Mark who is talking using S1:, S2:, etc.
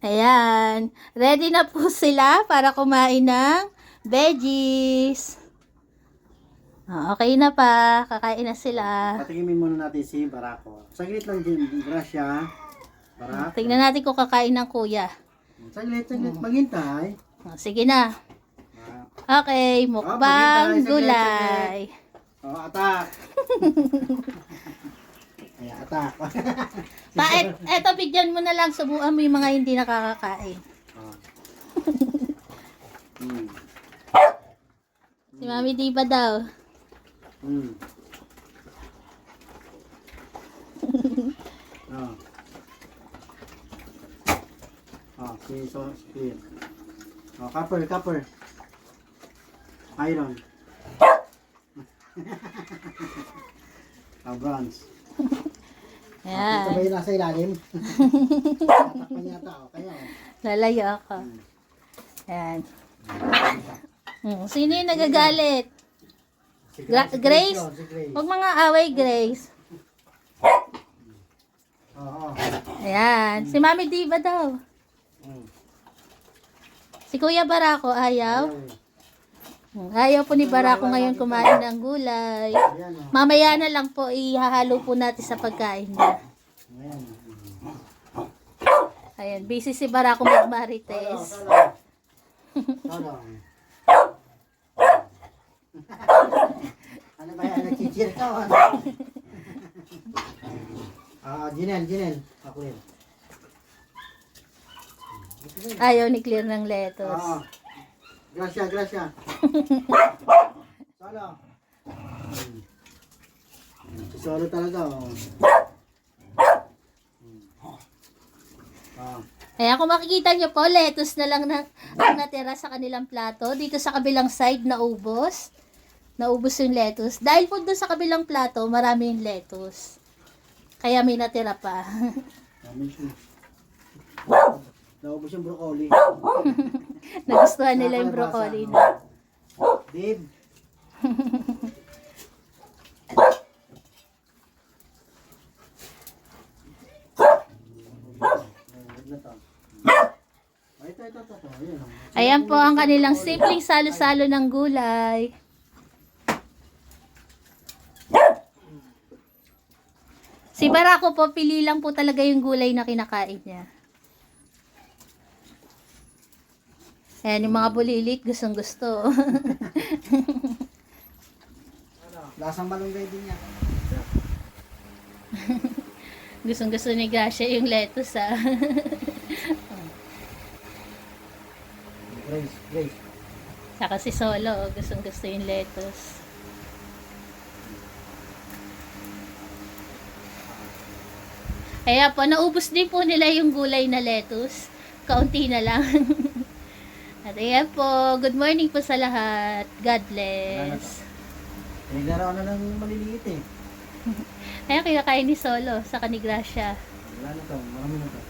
S1: Ayan. Ready na po sila para kumain ng veggies. Okay na pa. Kakain na sila.
S2: Patingin muna natin si Barako. Saglit lang din. Grasya. Barak.
S1: Tingnan natin kung kakain ng kuya.
S2: Saglit. Maghintay.
S1: Sige na.
S2: Ah.
S1: Okay. Mukbang
S2: Saglit.
S1: gulay.
S2: Atak. Ayan, atak.
S1: Eto, bigyan mo na lang. Subukan mo yung mga hindi nakakakain. Si Mami Diva daw.
S2: Si copper. Iron. Bronze.
S1: Ayan.
S2: Ito ba yung nasa ilalim? Tatakpan yata ako. Kaya
S1: Lalayo ako. Ayan. Sino yung nagagalit? Grace? Huwag mga away, Grace.
S2: Oo.
S1: Ayan. Si Mami Diva daw. Si Kuya Barako, ayaw? Ayaw po ni Barako ngayon kumain ng gulay. Mamaya na lang po, ihahalo po natin sa pagkain niya. Ayan, busy si Barako magmarites.
S2: Ano ba yan? Nagchichir ka o ano? Jinel. Ako yun.
S1: Ayaw ni Clear ng lettuce.
S2: Gracia. Solo. Solo talaga.
S1: Ayan, kung makikita nyo po, lettuce na lang ang natira sa kanilang plato. Dito sa kabilang side, naubos. Naubos yung lettuce. Dahil po doon sa kabilang plato, marami yung lettuce. Kaya may natira pa.
S2: Naubos yung broccoli.
S1: Nagustuhan nila yung broccoli na.
S2: Dib.
S1: Ayan po ang kanilang simpleng salo-salo ng gulay. Si Barako po, pili lang po talaga yung gulay na kinakain niya. Ayan, yung mga bulilit, gustong gusto.
S2: Lasang malunggay din niya.
S1: Gustong gusto ni Gracia yung lettuce, ah.
S2: Grace.
S1: Saka si Solo, gustong gusto yung lettuce. Kaya po, naubos din po nila yung gulay na lettuce. Kaunti na lang. At ayan po, good morning po sa lahat. God bless.
S2: Pinaglaro na ng maliliit eh.
S1: Ayan, kinakain ni Solo, saka ni Gracia.
S2: Wala na to, marami na to.